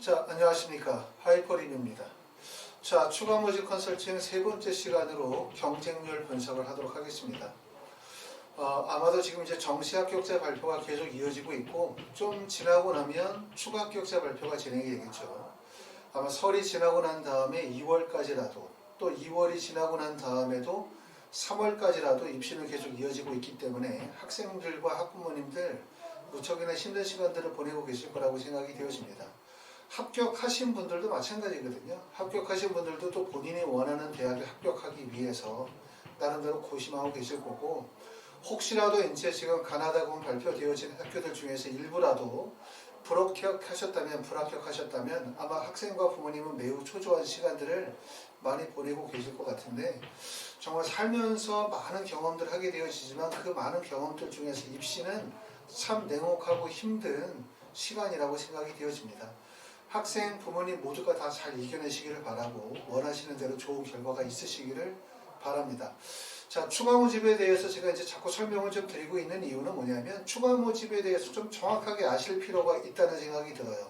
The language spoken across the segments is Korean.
자, 안녕하십니까. 하이퍼림입니다. 자, 추가 모집 컨설팅 세 번째 시간으로 경쟁률 분석을 하도록 하겠습니다. 아마도 지금 이제 정시 합격자 발표가 계속 이어지고 있고, 좀 지나고 나면 추가 합격자 발표가 진행이 되겠죠. 아마 설이 지나고 난 다음에 2월까지라도, 또 2월이 지나고 난 다음에도 3월까지라도 입시는 계속 이어지고 있기 때문에 학생들과 학부모님들 무척이나 힘든 시간들을 보내고 계실 거라고 생각이 되어집니다. 합격하신 분들도 마찬가지거든요. 합격하신 분들도 또 본인이 원하는 대학에 합격하기 위해서 나름대로 고심하고 계실 거고, 혹시라도 이제 지금 가나다군 발표되어진 학교들 중에서 일부라도 불합격하셨다면 아마 학생과 부모님은 매우 초조한 시간들을 많이 보내고 계실 것 같은데, 정말 살면서 많은 경험들을 하게 되어지지만 그 많은 경험들 중에서 입시는 참 냉혹하고 힘든 시간이라고 생각이 되어집니다. 학생, 부모님 모두가 다 잘 이겨내시기를 바라고 원하시는 대로 좋은 결과가 있으시기를 바랍니다. 자, 추가 모집에 대해서 제가 이제 자꾸 설명을 좀 드리고 있는 이유는 뭐냐면, 추가 모집에 대해서 좀 정확하게 아실 필요가 있다는 생각이 들어요.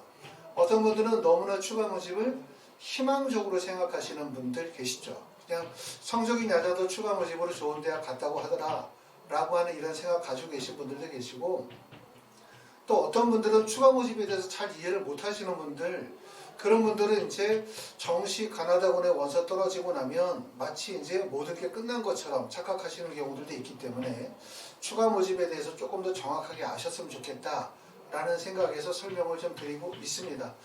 어떤 분들은 너무나 추가 모집을 희망적으로 생각하시는 분들 계시죠. 그냥 성적이 낮아도 추가 모집으로 좋은 대학 갔다고 하더라 라고 하는 이런 생각 가지고 계신 분들도 계시고, 또 어떤 분들은 추가 모집에 대해서 잘 이해를 못 하시는 분들, 그런 분들은 이제 정시 가나다군의 원서 떨어지고 나면 마치 이제 모든 게 끝난 것처럼 착각하시는 경우들도 있기 때문에 추가 모집에 대해서 조금 더 정확하게 아셨으면 좋겠다라는 생각에서 설명을 좀 드리고 있습니다.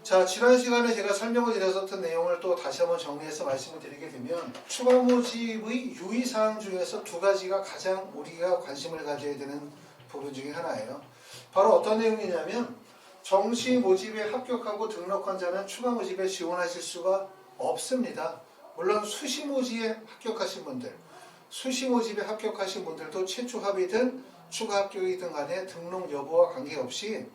자, 지난 시간에 제가 설명을 드렸었던 내용을 또 다시 한번 정리해서 말씀을 드리게 되면, 추가 모집의 유의사항 중에서 두 가지가 가장 우리가 관심을 가져야 되는 부분 중에 하나예요. 바로 어떤 내용이냐면, 정시 모집에 합격하고 등록한 자는 추가 모집에 지원하실 수가 없습니다. 물론 수시 모집에 합격하신 분들도 최초 합의든 추가 합격이든 간에 등록 여부와 관계없이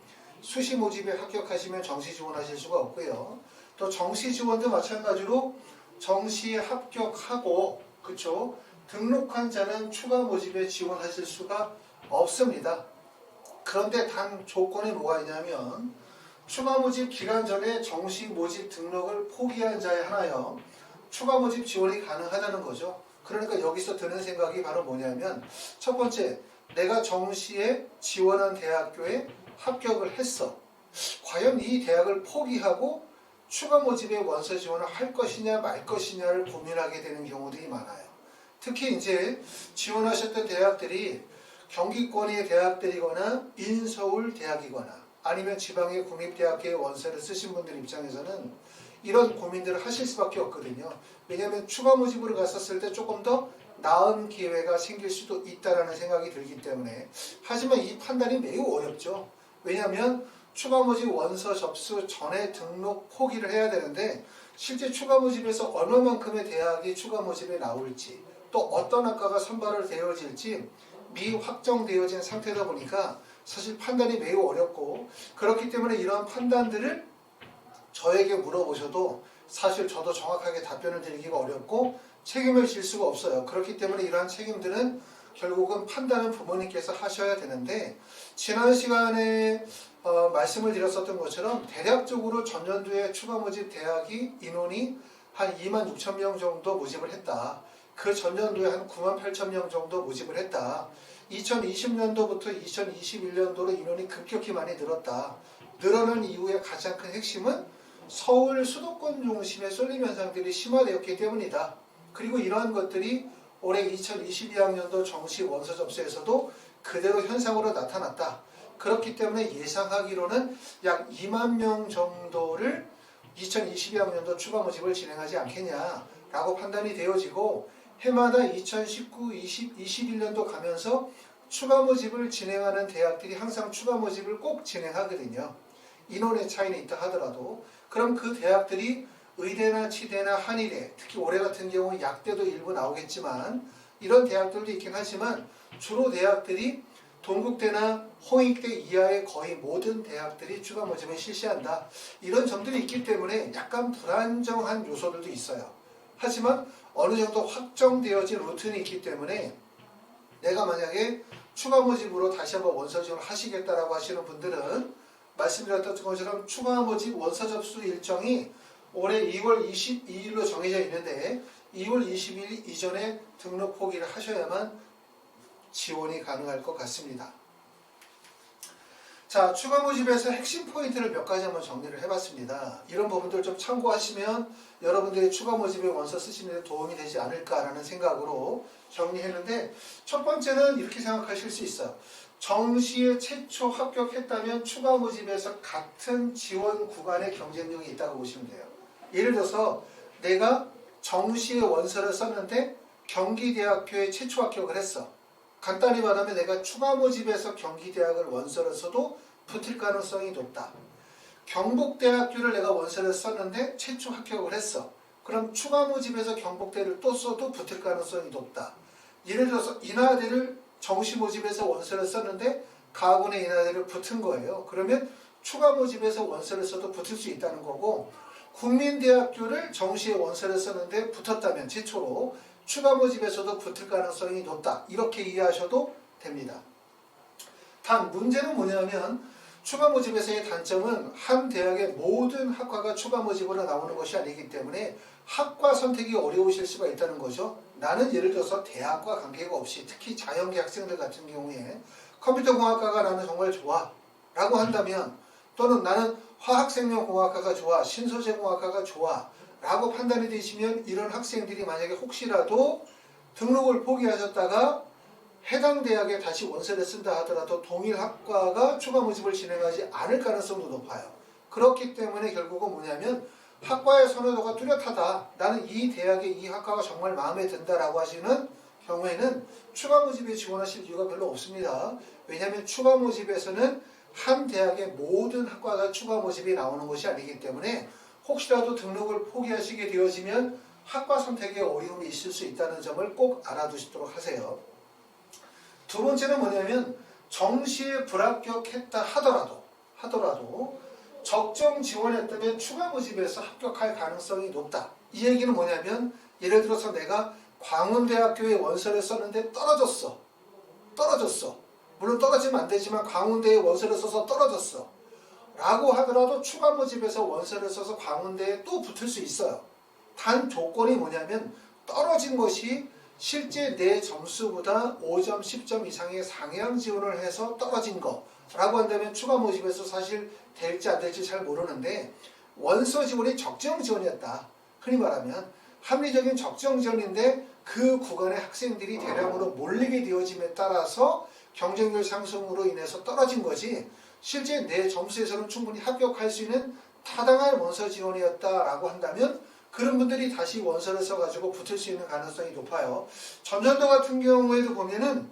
수시 모집에 합격하시면 정시 지원하실 수가 없고요. 또 정시 지원도 마찬가지로 정시에 합격하고, 그쵸? 등록한 자는 추가 모집에 지원하실 수가 없습니다. 그런데 단 조건이 뭐가 있냐면, 추가 모집 기간 전에 정시 모집 등록을 포기한 자에 한하여 추가 모집 지원이 가능하다는 거죠. 그러니까 여기서 드는 생각이 바로 뭐냐면, 첫 번째, 내가 정시에 지원한 대학교에 합격을 했어. 과연 이 대학을 포기하고 추가 모집에 원서 지원을 할 것이냐 말 것이냐를 고민하게 되는 경우들이 많아요. 특히 이제 지원하셨던 대학들이 경기권의 대학들이거나 인서울 대학이거나 아니면 지방의 국립대학교의 원서를 쓰신 분들 입장에서는 이런 고민들을 하실 수밖에 없거든요. 왜냐하면 추가 모집으로 갔었을 때 조금 더 나은 기회가 생길 수도 있다는 생각이 들기 때문에. 하지만 이 판단이 매우 어렵죠. 왜냐하면 추가 모집 원서 접수 전에 등록 포기를 해야 되는데, 실제 추가 모집에서 얼마만큼의 대학이 추가 모집에 나올지, 또 어떤 학과가 선발을 되어질지 미확정되어진 상태다 보니까 사실 판단이 매우 어렵고, 그렇기 때문에 이러한 판단들을 저에게 물어보셔도 사실 저도 정확하게 답변을 드리기가 어렵고 책임을 질 수가 없어요. 그렇기 때문에 이러한 책임들은 결국은 판단은 부모님께서 하셔야 되는데, 지난 시간에 말씀을 드렸었던 것처럼 대략적으로 전년도에 추가 모집 대학이 인원이 한 26,000명 정도 모집을 했다. 그 전년도에 한 98,000명 정도 모집을 했다. 2020년도부터 2021년도로 인원이 급격히 많이 늘었다. 늘어난 이유의 가장 큰 핵심은 서울 수도권 중심의 쏠림 현상들이 심화되었기 때문이다. 그리고 이러한 것들이 올해 2022학년도 정시 원서 접수에서도 그대로 현상으로 나타났다. 그렇기 때문에 예상하기로는 약 2만 명 정도를 2022학년도 추가 모집을 진행하지 않겠냐라고 판단이 되어지고, 해마다 2019, 20, 21년도 가면서 추가 모집을 진행하는 대학들이 항상 추가 모집을 꼭 진행하거든요. 인원의 차이는 있다 하더라도. 그럼 그 대학들이 의대나 치대나 한의대, 특히 올해 같은 경우 약대도 일부 나오겠지만 이런 대학들도 있긴 하지만, 주로 대학들이 동국대나 홍익대 이하의 거의 모든 대학들이 추가 모집을 실시한다. 이런 점들이 있기 때문에 약간 불안정한 요소들도 있어요. 하지만 어느 정도 확정되어진 루틴이 있기 때문에, 내가 만약에 추가 모집으로 다시 한번 원서 지원을 하시겠다라고 하시는 분들은 말씀드렸던 것처럼 추가 모집 원서 접수 일정이 올해 2월 22일로 정해져 있는데 2월 20일 이전에 등록 포기를 하셔야만 지원이 가능할 것 같습니다. 자, 추가 모집에서 핵심 포인트를 몇 가지 한번 정리를 해봤습니다. 이런 부분들 좀 참고하시면 여러분들이 추가 모집에 원서 쓰시는 데 도움이 되지 않을까라는 생각으로 정리했는데, 첫 번째는 이렇게 생각하실 수 있어요. 정시에 최초 합격했다면 추가 모집에서 같은 지원 구간의 경쟁력이 있다고 보시면 돼요. 예를 들어서 내가 정시에 원서를 썼는데 경기대학교에 최초 합격을 했어. 간단히 말하면 내가 추가 모집에서 경기대학을 원서를 써도 붙을 가능성이 높다. 경북대학교를 내가 원서를 썼는데 최초 합격을 했어. 그럼 추가 모집에서 경북대를 또 써도 붙을 가능성이 높다. 예를 들어서 인하대를 정시 모집에서 원서를 썼는데 가군의 인하대를 붙은 거예요. 그러면 추가 모집에서 원서를 써도 붙을 수 있다는 거고, 국민대학교를 정시에 원서를 썼는데 붙었다면 최초로 추가 모집에서도 붙을 가능성이 높다. 이렇게 이해하셔도 됩니다. 단 문제는 뭐냐면 추가 모집에서의 단점은 한 대학의 모든 학과가 추가 모집으로 나오는 것이 아니기 때문에 학과 선택이 어려우실 수가 있다는 거죠. 나는 예를 들어서 대학과 관계가 없이 특히 자연계 학생들 같은 경우에 컴퓨터공학과가 나는 정말 좋아 라고 한다면, 또는 나는 화학생명공학과가 좋아, 신소재공학과가 좋아 라고 판단이 되시면, 이런 학생들이 만약에 혹시라도 등록을 포기하셨다가 해당 대학에 다시 원서를 쓴다 하더라도 동일 학과가 추가 모집을 진행하지 않을 가능성도 높아요. 그렇기 때문에 결국은 뭐냐면 학과의 선호도가 뚜렷하다, 나는 이 대학의 이 학과가 정말 마음에 든다라고 하시는 경우에는 추가 모집에 지원하실 이유가 별로 없습니다. 왜냐하면 추가 모집에서는 한 대학의 모든 학과가 추가 모집이 나오는 것이 아니기 때문에 혹시라도 등록을 포기하시게 되어지면 학과 선택에 어려움이 있을 수 있다는 점을 꼭 알아두시도록 하세요. 두 번째는 뭐냐면 정시에 불합격했다 하더라도 적정 지원했다면 추가 모집에서 합격할 가능성이 높다. 이 얘기는 뭐냐면, 예를 들어서 내가 광운대학교에 원서를 썼는데 떨어졌어. 물론 떨어지면 안 되지만 광운대에 원서를 써서 떨어졌어 라고 하더라도 추가 모집에서 원서를 써서 광운대에 또 붙을 수 있어요. 단 조건이 뭐냐면 떨어진 것이 실제 내 점수보다 5점, 10점 이상의 상향 지원을 해서 떨어진 거라고 한다면 추가 모집에서 사실 될지 안 될지 잘 모르는데, 원서 지원이 적정 지원이었다. 흔히 말하면 합리적인 적정 지원인데 그 구간의 학생들이 대량으로 몰리게 되어짐에 따라서 경쟁률 상승으로 인해서 떨어진 거지, 실제 내 점수에서는 충분히 합격할 수 있는 타당한 원서 지원이었다라고 한다면 그런 분들이 다시 원서를 써가지고 붙을 수 있는 가능성이 높아요. 전년도 같은 경우에도 보면은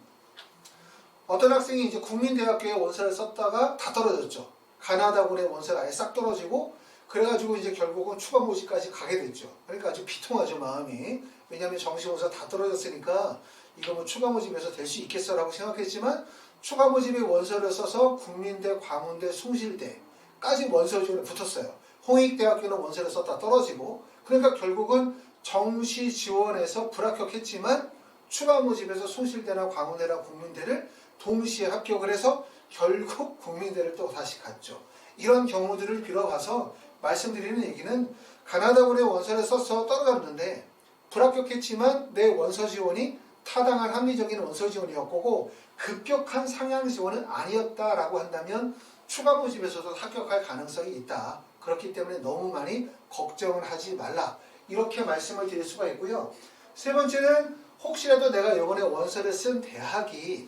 어떤 학생이 이제 국민대학교에 원서를 썼다가 다 떨어졌죠. 가나다군의 원서가 아예 싹 떨어지고, 그래가지고 이제 결국은 추가 모집까지 가게 됐죠. 그러니까 아주 비통하죠, 마음이. 왜냐하면 정시 원서 다 떨어졌으니까 이거 뭐 추가 모집에서 될 수 있겠어라고 생각했지만, 추가 모집에 원서를 써서 국민대, 광운대, 숭실대까지 원서 지원에 붙었어요. 홍익대학교는 원서를 썼다 떨어지고, 그러니까 결국은 정시 지원에서 불합격했지만 추가 모집에서 숭실대나 광운대나 국민대를 동시에 합격을 해서 결국 국민대를 또 다시 갔죠. 이런 경우들을 빌어봐서 말씀드리는 얘기는, 가나다군의 원서를 써서 떨어졌는데 불합격했지만 내 원서 지원이 타당한 합리적인 원서 지원이었고 급격한 상향 지원은 아니었다라고 한다면 추가 모집에서도 합격할 가능성이 있다. 그렇기 때문에 너무 많이 걱정을 하지 말라. 이렇게 말씀을 드릴 수가 있고요. 세 번째는 혹시라도 내가 이번에 원서를 쓴 대학이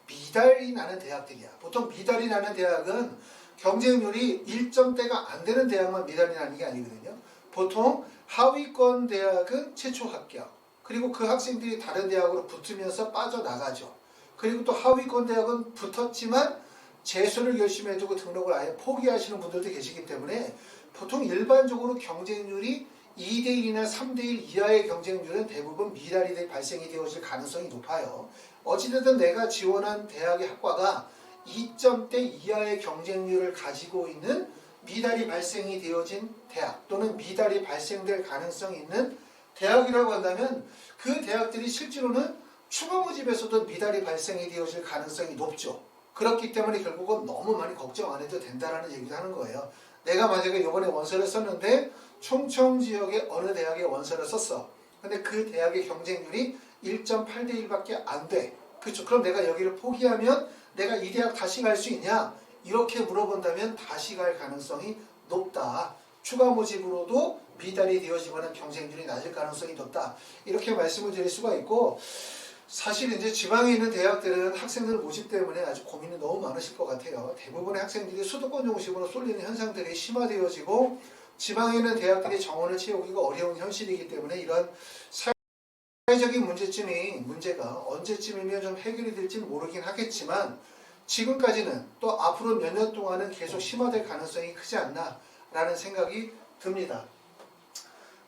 미달이 나는 대학들이야. 보통 미달이 나는 대학은 경쟁률이 1점대가 안 되는 대학만 미달이 나는 게 아니거든요. 보통 하위권 대학은 최초 합격, 그리고 그 학생들이 다른 대학으로 붙으면서 빠져나가죠. 그리고 또 하위권 대학은 붙었지만 재수를 열심히 해두고 등록을 아예 포기하시는 분들도 계시기 때문에 보통 일반적으로 경쟁률이 2대1이나 3대1 이하의 경쟁률은 대부분 미달이 발생이 되어질 가능성이 높아요. 어찌됐든 내가 지원한 대학의 학과가 2점대 이하의 경쟁률을 가지고 있는 미달이 발생이 되어진 대학, 또는 미달이 발생될 가능성이 있는 대학이라고 한다면 그 대학들이 실제로는 추가 모집에서도 미달이 발생이 되어질 가능성이 높죠. 그렇기 때문에 결국은 너무 많이 걱정 안 해도 된다라는 얘기도 하는 거예요. 내가 만약에 이번에 원서를 썼는데 충청 지역의 어느 대학에 원서를 썼어. 근데 그 대학의 경쟁률이 1.8대 1밖에 안 돼. 그렇죠. 그럼 내가 여기를 포기하면 내가 이 대학 다시 갈 수 있냐? 이렇게 물어본다면 다시 갈 가능성이 높다. 추가 모집으로도 미달이 되어지거나 경쟁률이 낮을 가능성이 높다. 이렇게 말씀을 드릴 수가 있고, 사실 이제 지방에 있는 대학들은 학생들 모집 때문에 아주 고민이 너무 많으실 것 같아요. 대부분의 학생들이 수도권 중심으로 쏠리는 현상들이 심화되어지고 지방에 있는 대학들이 정원을 채우기가 어려운 현실이기 때문에 이런 사회적인 문제가 언제쯤이면 좀 해결이 될지는 모르긴 하겠지만 지금까지는 또 앞으로 몇 년 동안은 계속 심화될 가능성이 크지 않나라는 생각이 듭니다.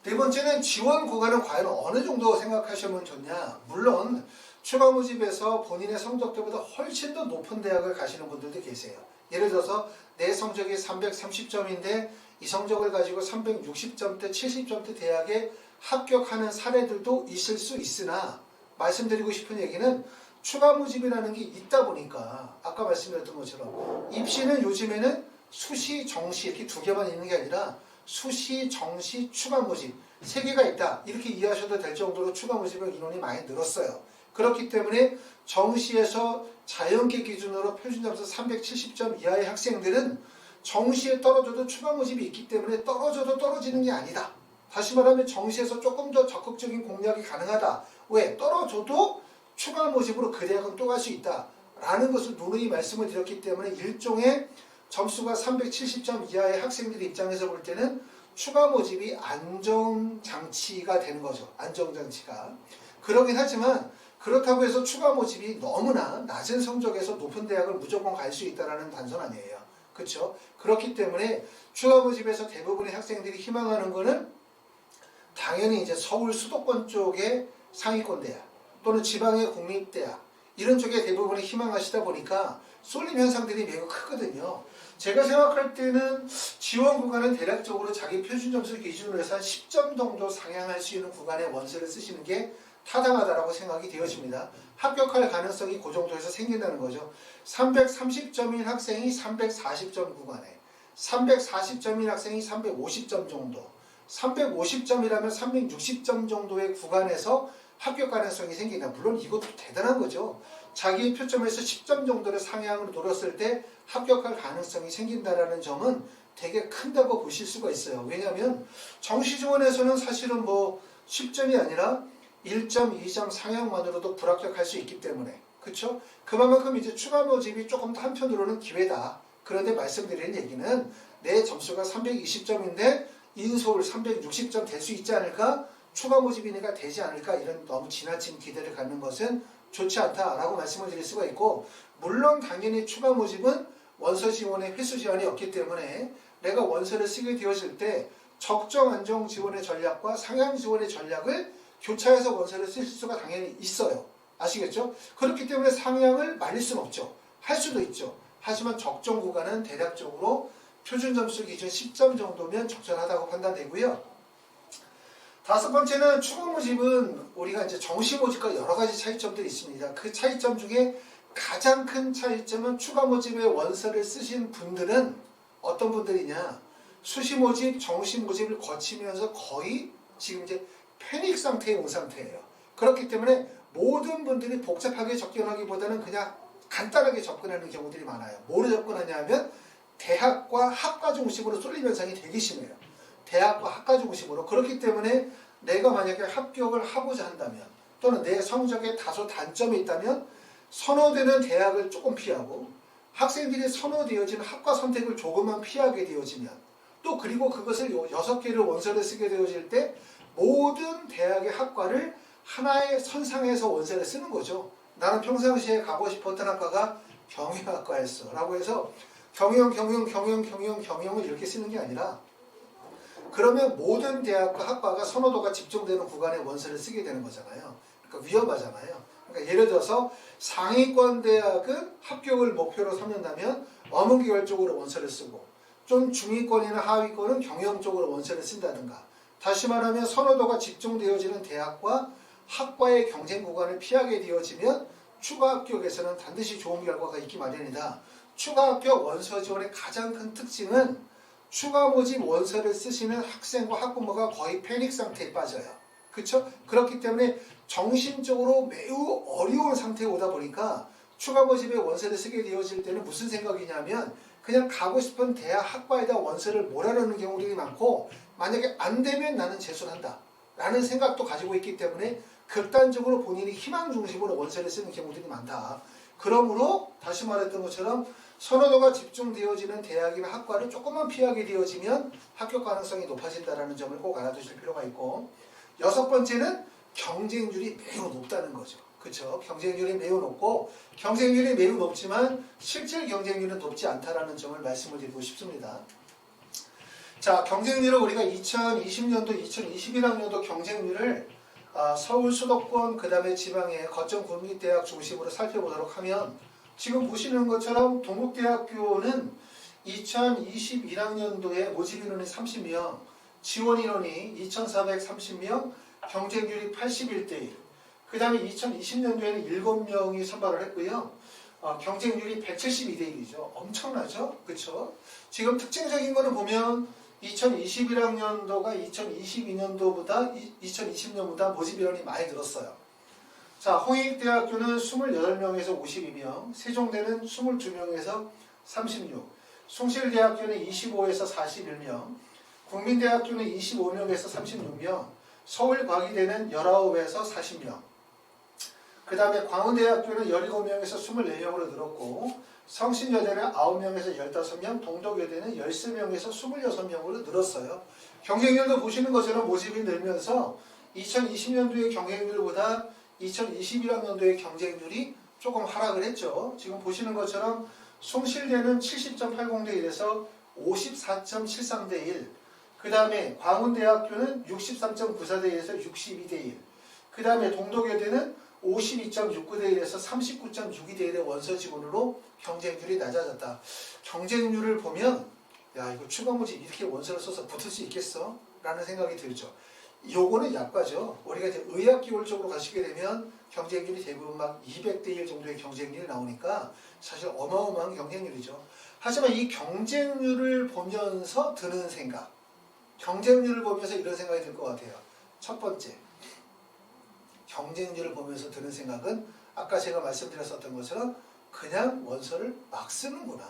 네 번째는 지원 구간은 과연 어느 정도 생각하시면 좋냐. 물론 추가 모집에서 본인의 성적대보다 훨씬 더 높은 대학을 가시는 분들도 계세요. 예를 들어서 내 성적이 330점인데 이 성적을 가지고 360점대, 70점대 대학에 합격하는 사례들도 있을 수 있으나 말씀드리고 싶은 얘기는 추가 모집이라는 게 있다 보니까 아까 말씀드렸던 것처럼 입시는 요즘에는 수시, 정시 이렇게 두 개만 있는 게 아니라 수시, 정시, 추가 모집 세 개가 있다. 이렇게 이해하셔도 될 정도로 추가 모집의 인원이 많이 늘었어요. 그렇기 때문에 정시에서 자연계 기준으로 표준점수 370점 이하의 학생들은 정시에 떨어져도 추가 모집이 있기 때문에 떨어져도 떨어지는 게 아니다. 다시 말하면 정시에서 조금 더 적극적인 공략이 가능하다. 왜? 떨어져도 추가 모집으로 그 대학은 또 갈 수 있다. 라는 것을 누누이 말씀을 드렸기 때문에 일종의 점수가 370점 이하의 학생들 입장에서 볼 때는 추가 모집이 안정장치가 되는 거죠. 안정장치가. 그러긴 하지만 그렇다고 해서 추가 모집이 너무나 낮은 성적에서 높은 대학을 무조건 갈 수 있다는 단서는 아니에요. 그렇죠? 그렇기 때문에 추가 모집에서 대부분의 학생들이 희망하는 거는 당연히 이제 서울 수도권 쪽의 상위권 대학 또는 지방의 공립대학 이런 쪽에 대부분이 희망하시다 보니까 쏠림 현상들이 매우 크거든요. 제가 생각할 때는 지원 구간은 대략적으로 자기 표준 점수 기준으로 해서 한 10점 정도 상향할 수 있는 구간의 원서를 쓰시는 게 타당하다고 생각이 되어집니다. 합격할 가능성이 그 정도에서 생긴다는 거죠. 330점인 학생이 340점 구간에 340점인 학생이 350점 정도 350점이라면 360점 정도의 구간에서 합격 가능성이 생긴다. 물론 이것도 대단한 거죠. 자기의 표점에서 10점 정도를 상향으로 노렸을 때 합격할 가능성이 생긴다는 점은 되게 큰다고 보실 수가 있어요. 왜냐하면 정시지원에서는 사실은 뭐 10점이 아니라 1점, 2점 상향만으로도 불합격할 수 있기 때문에 그렇죠? 그만큼 이제 추가 모집이 조금 더 한편으로는 기회다. 그런데 말씀드리는 얘기는 내 점수가 320점인데 인서울 360점 될 수 있지 않을까? 추가 모집이니까 되지 않을까? 이런 너무 지나친 기대를 갖는 것은 좋지 않다라고 말씀을 드릴 수가 있고 물론 당연히 추가 모집은 원서 지원의 횟수 제한이 없기 때문에 내가 원서를 쓰게 되어질 때 적정 안정 지원의 전략과 상향 지원의 전략을 교차해서 원서를 쓰실 수가 당연히 있어요. 아시겠죠? 그렇기 때문에 상향을 말릴 수는 없죠. 할 수도 있죠. 하지만 적정 구간은 대략적으로 표준 점수 기준 10점 정도면 적절하다고 판단되고요. 다섯 번째는 추가 모집은 우리가 이제 정시 모집과 여러 가지 차이점들이 있습니다. 그 차이점 중에 가장 큰 차이점은 추가 모집의 원서를 쓰신 분들은 어떤 분들이냐? 수시 모집, 정시 모집을 거치면서 거의 지금 이제 패닉 상태에 온 상태예요. 그렇기 때문에 모든 분들이 복잡하게 접근하기보다는 그냥 간단하게 접근하는 경우들이 많아요. 뭐로 접근하냐 하면 대학과 학과 중심으로 쏠림 현상이 되게 심해요. 대학과 학과 중심으로. 그렇기 때문에 내가 만약에 합격을 하고자 한다면 또는 내 성적에 다소 단점이 있다면 선호되는 대학을 조금 피하고 학생들이 선호되어지는 학과 선택을 조금만 피하게 되어지면 또 그리고 그것을 6개를 원서를 쓰게 되어질 때 모든 대학의 학과를 하나의 선상에서 원서를 쓰는 거죠. 나는 평상시에 가고 싶었던 학과가 경영학과였어 라고 해서 경영을 이렇게 쓰는 게 아니라 그러면 모든 대학과 학과가 선호도가 집중되는 구간에 원서를 쓰게 되는 거잖아요. 그러니까 위험하잖아요. 그러니까 예를 들어서 상위권 대학은 합격을 목표로 삼는다면 어문계열 쪽으로 원서를 쓰고 좀 중위권이나 하위권은 경영 쪽으로 원서를 쓴다든가 다시 말하면 선호도가 집중되어지는 대학과 학과의 경쟁 구간을 피하게 되어지면 추가 합격에서는 반드시 좋은 결과가 있기 마련이다. 추가 합격 원서 지원의 가장 큰 특징은 추가 모집 원서를 쓰시는 학생과 학부모가 거의 패닉 상태에 빠져요. 그렇죠? 그렇기 때문에 정신적으로 매우 어려운 상태에 오다 보니까 추가 모집의 원서를 쓰게 되어질 때는 무슨 생각이냐면 그냥 가고 싶은 대학 학과에다 원서를 몰아넣는 경우들이 많고 만약에 안 되면 나는 재수한다 라는 생각도 가지고 있기 때문에 극단적으로 본인이 희망 중심으로 원서를 쓰는 경우들이 많다. 그러므로 다시 말했던 것처럼 선호도가 집중되어지는 대학이나 학과를 조금만 피하게 되어지면 합격 가능성이 높아진다는 점을 꼭 알아두실 필요가 있고, 여섯 번째는 경쟁률이 매우 높다는 거죠. 그렇죠? 경쟁률이 매우 높고 경쟁률이 매우 높지만 실질 경쟁률은 높지 않다는 점을 말씀을 드리고 싶습니다. 자, 경쟁률을 우리가 2020년도, 2021학년도 경쟁률을 서울 수도권 그 다음에 지방의 거점 국립대학 중심으로 살펴보도록 하면 지금 보시는 것처럼 동국대학교는 2021학년도에 모집 인원이 30명, 지원 인원이 2,430명, 경쟁률이 81대1. 그 다음에 2020년도에는 7명이 선발을 했고요. 경쟁률이 172대1이죠. 엄청나죠? 그렇죠? 지금 특징적인 거는 보면 2021학년도가 2022년도보다 2020년보다 모집 인원이 많이 늘었어요. 자, 홍익대학교는 28명에서 52명, 세종대는 22명에서 36, 숭실대학교는 25에서 41명, 국민대학교는 25명에서 36명, 서울과기대는 19에서 40명, 그 다음에 광운대학교는 17명에서 24명으로 늘었고, 성신여대는 9명에서 15명, 동덕여대는 13명에서 26명으로 늘었어요. 경쟁률도 보시는 것처럼 모집이 늘면서 2020년도의 경쟁률보다 2021학년도의 경쟁률이 조금 하락을 했죠. 지금 보시는 것처럼 숭실대는 70.80대 1에서 54.73대 1, 그 다음에 광운대학교는 63.94대 1에서 62대 1, 그 다음에 동덕여대는 52.69대 1에서 39.62대 1의 원서 지원으로 경쟁률이 낮아졌다. 경쟁률을 보면 야, 이거 추가 모집 이렇게 원서를 써서 붙을 수 있겠어? 라는 생각이 들죠. 요거는 약과죠. 우리가 이제 의학 기울 쪽으로 가시게 되면 경쟁률이 대부분 막 200대 1 정도의 경쟁률이 나오니까 사실 어마어마한 경쟁률이죠. 하지만 이 경쟁률을 보면서 드는 생각, 경쟁률을 보면서 이런 생각이 들 것 같아요. 첫 번째, 경쟁률을 보면서 드는 생각은 아까 제가 말씀드렸었던 것처럼 그냥 원서를 막 쓰는구나.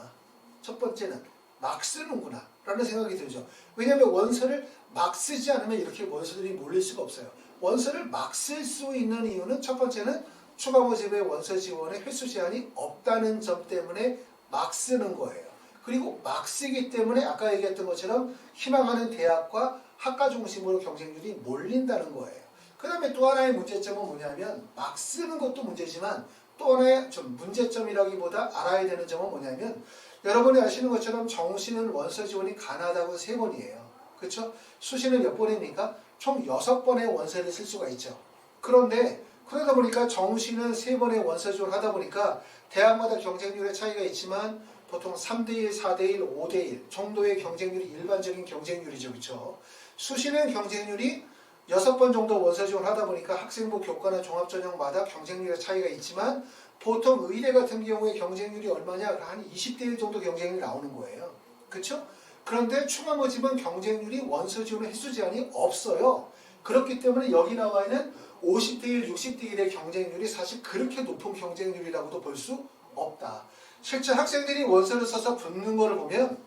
첫 번째는 막 쓰는구나 라는 생각이 들죠. 왜냐하면 원서를 막 쓰지 않으면 이렇게 원서들이 몰릴 수가 없어요. 원서를 막 쓸 수 있는 이유는 첫 번째는 추가 모집의 원서 지원에 횟수 제한이 없다는 점 때문에 막 쓰는 거예요. 그리고 막 쓰기 때문에 아까 얘기했던 것처럼 희망하는 대학과 학과 중심으로 경쟁률이 몰린다는 거예요. 그 다음에 또 하나의 문제점은 뭐냐면 막 쓰는 것도 문제지만 또 하나의 좀 문제점이라기보다 알아야 되는 점은 뭐냐면 여러분이 아시는 것처럼 정시는 원서 지원이 가능하다고 3번이에요. 그렇죠? 수시는 몇 번입니까? 총 6번의 원서를 쓸 수가 있죠. 그런데 그러다 보니까 정시는 3번의 원서 지원을 하다 보니까 대학마다 경쟁률의 차이가 있지만 보통 3대1, 4대1, 5대1 정도의 경쟁률이 일반적인 경쟁률이죠. 그렇죠? 수시는 경쟁률이 6번 정도 원서 지원을 하다 보니까 학생부 교과나 종합전형마다 경쟁률의 차이가 있지만 보통 의대 같은 경우에 경쟁률이 얼마냐? 한 20대 1 정도 경쟁률이 나오는 거예요. 그렇죠? 그런데 추가 모집은 경쟁률이 원서 지원의 횟수 제한이 없어요. 그렇기 때문에 여기 나와 있는 50대 1, 60대 1의 경쟁률이 사실 그렇게 높은 경쟁률이라고도 볼 수 없다. 실제 학생들이 원서를 써서 붙는 거를 보면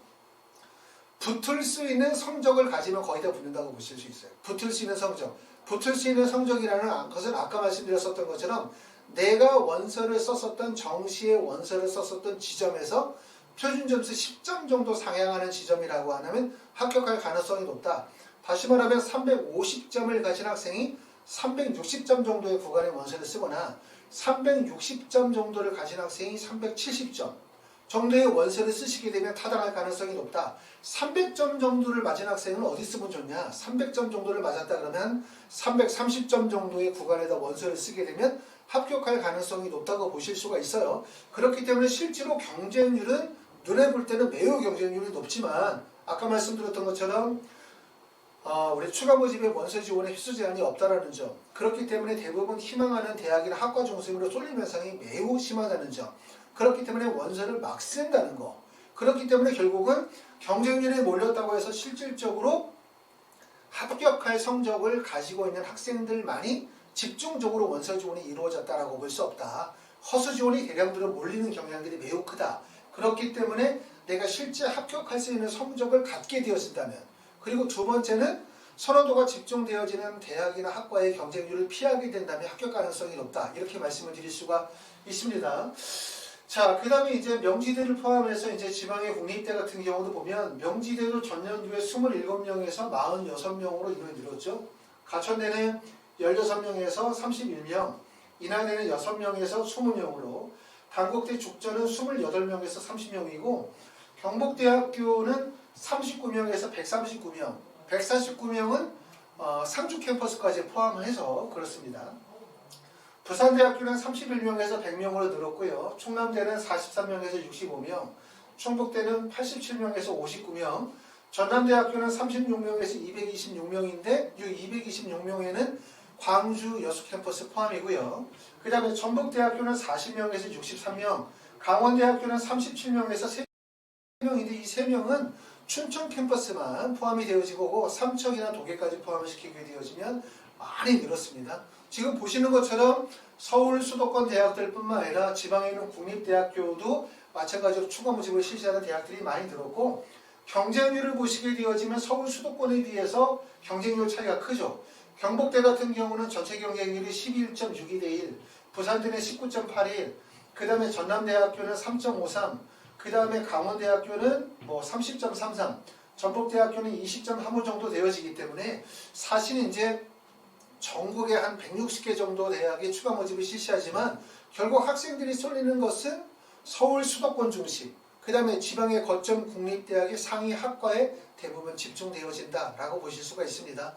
붙을 수 있는 성적을 가지면 거의 다 붙는다고 보실 수 있어요. 붙을 수 있는 성적. 붙을 수 있는 성적이라는 것은 아까 말씀드렸었던 것처럼 내가 원서를 썼었던 정시의 원서를 썼었던 지점에서 표준점수 10점 정도 상향하는 지점이라고 하면 합격할 가능성이 높다. 다시 말하면 350점을 가진 학생이 360점 정도의 구간의 원서를 쓰거나 360점 정도를 가진 학생이 370점 정도의 원서를 쓰시게 되면 타당할 가능성이 높다. 300점 정도를 맞은 학생은 어디 쓰면 좋냐? 300점 정도를 맞았다 그러면 330점 정도의 구간에다 원서를 쓰게 되면 합격할 가능성이 높다고 보실 수가 있어요. 그렇기 때문에 실제로 경쟁률은 눈에 볼 때는 매우 경쟁률이 높지만 아까 말씀드렸던 것처럼 우리 추가 모집의 원서 지원에 필수 제한이 없다라는 점. 그렇기 때문에 대부분 희망하는 대학이나 학과 중심으로 쏠림 현상이 매우 심하다는 점. 그렇기 때문에 원서를 막 쓴다는 거. 그렇기 때문에 결국은 경쟁률에 몰렸다고 해서 실질적으로 합격할 성적을 가지고 있는 학생들만이 집중적으로 원서 지원이 이루어졌다라고 볼 수 없다. 허수 지원이 대량으로 몰리는 경향들이 매우 크다. 그렇기 때문에 내가 실제 합격할 수 있는 성적을 갖게 되었다면, 그리고 두 번째는 선호도가 집중되어지는 대학이나 학과의 경쟁률을 피하게 된다면 합격 가능성이 높다. 이렇게 말씀을 드릴 수가 있습니다. 자, 그 다음에 이제 명지대를 포함해서 이제 지방의 국립대 같은 경우도 보면 명지대도 전년도에 27명에서 46명으로 늘었죠. 가천대는 16명에서 31명, 인하대는 6명에서 20명으로, 단국대 죽전은 28명에서 30명이고, 경북대학교는 39명에서 139명, 149명은 상주 캠퍼스까지 포함해서 그렇습니다. 부산대학교는 31명에서 100명으로 늘었고요. 충남대는 43명에서 65명, 충북대는 87명에서 59명, 전남대학교는 36명에서 226명인데 이 226명에는 광주 여수 캠퍼스 포함이고요. 그 다음에 전북대학교는 40명에서 63명, 강원대학교는 37명에서 3명인데 이 3명은 춘천 캠퍼스만 포함이 되어지고 삼척이나 도계까지 포함을 시키게 되어지면 많이 늘었습니다. 지금 보시는 것처럼 서울 수도권 대학들뿐만 아니라 지방에 있는 국립대학교도 마찬가지로 추가 모집을 실시하는 대학들이 많이 늘었고, 경쟁률을 보시게 되어지면 서울 수도권에 비해서 경쟁률 차이가 크죠. 경북대 같은 경우는 전체 경쟁률이 11.62대 1, 부산대는 19.81, 그 다음에 전남대학교는 3.53, 그 다음에 강원대학교는 30.33, 전북대학교는 20.35 정도 되어지기 때문에 사실 이제 전국에 한 160개 정도 대학이 추가 모집을 실시하지만 결국 학생들이 쏠리는 것은 서울 수도권 중심, 그 다음에 지방의 거점 국립대학의 상위 학과에 대부분 집중되어진다라고 보실 수가 있습니다.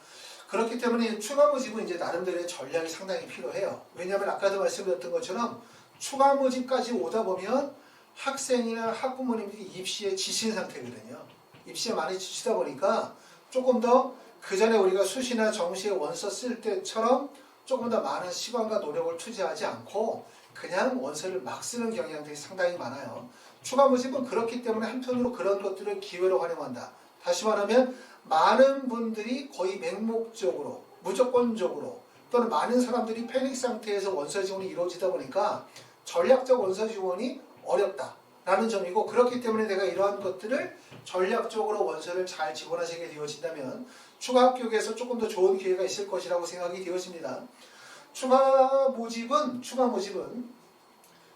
그렇기 때문에 추가 모집은 이제 나름대로의 전략이 상당히 필요해요. 왜냐하면 아까도 말씀드렸던 것처럼 추가 모집까지 오다 보면 학생이나 학부모님들이 입시에 지친 상태거든요. 입시에 많이 지치다 보니까 조금 더 그 전에 우리가 수시나 정시에 원서 쓸 때처럼 조금 더 많은 시간과 노력을 투자하지 않고 그냥 원서를 막 쓰는 경향들이 상당히 많아요. 추가 모집은 그렇기 때문에 한편으로 그런 것들을 기회로 활용한다. 다시 말하면 많은 분들이 거의 맹목적으로, 무조건적으로 또는 많은 사람들이 패닉 상태에서 원서 지원이 이루어지다 보니까 전략적 원서 지원이 어렵다라는 점이고, 그렇기 때문에 내가 이러한 것들을 전략적으로 원서를 잘 지원하시게 되어진다면 추가 합격에서 조금 더 좋은 기회가 있을 것이라고 생각이 되어집니다. 추가 모집은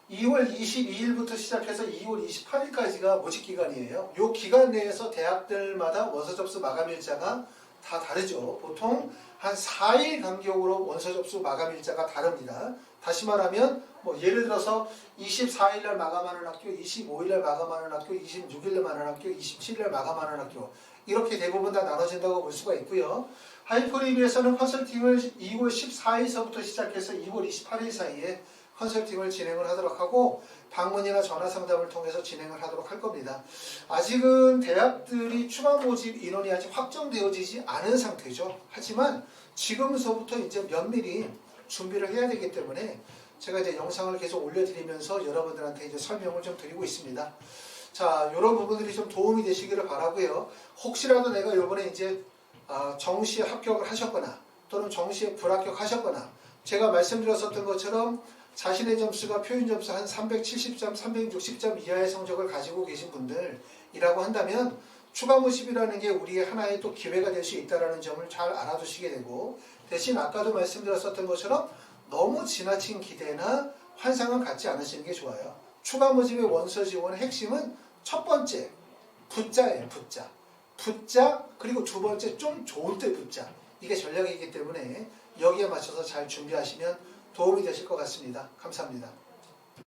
2월 22일부터 시작해서 2월 28일까지가 모집 기간이에요. 이 기간 내에서 대학들마다 원서 접수 마감 일자가 다 다르죠. 보통 한 4일 간격으로 원서 접수 마감 일자가 다릅니다. 다시 말하면 예를 들어서 24일날 마감하는 학교, 25일날 마감하는 학교, 26일날 마감하는 학교, 27일날 마감하는 학교, 이렇게 대부분 다 나눠진다고 볼 수가 있고요. 하이퍼리뷰에서는 컨설팅을 2월 14일서부터 시작해서 2월 28일 사이에 컨설팅을 진행을 하도록 하고 방문이나 전화 상담을 통해서 진행을 하도록 할 겁니다. 아직은 대학들이 추가 모집 인원이 아직 확정되어지지 않은 상태죠. 하지만 지금서부터 이제 면밀히 준비를 해야 되기 때문에 제가 이제 영상을 계속 올려드리면서 여러분들한테 이제 설명을 좀 드리고 있습니다. 자, 이런 부분들이 좀 도움이 되시기를 바라고요. 혹시라도 내가 이번에 이제 정시에 합격을 하셨거나 또는 정시에 불합격하셨거나 제가 말씀드렸었던 것처럼 자신의 점수가 표준 점수 한 370점, 360점 이하의 성적을 가지고 계신 분들이라고 한다면 추가 모집이라는 게 우리의 하나의 또 기회가 될 수 있다는 점을 잘 알아두시게 되고, 대신 아까도 말씀드렸었던 것처럼 너무 지나친 기대나 환상은 갖지 않으시는 게 좋아요. 추가 모집의 원서 지원의 핵심은 첫 번째, 붙자예요. 붙자, 그리고 두 번째 좀 좋을 때 붙자. 이게 전략이기 때문에 여기에 맞춰서 잘 준비하시면 도움이 되실 것 같습니다. 감사합니다.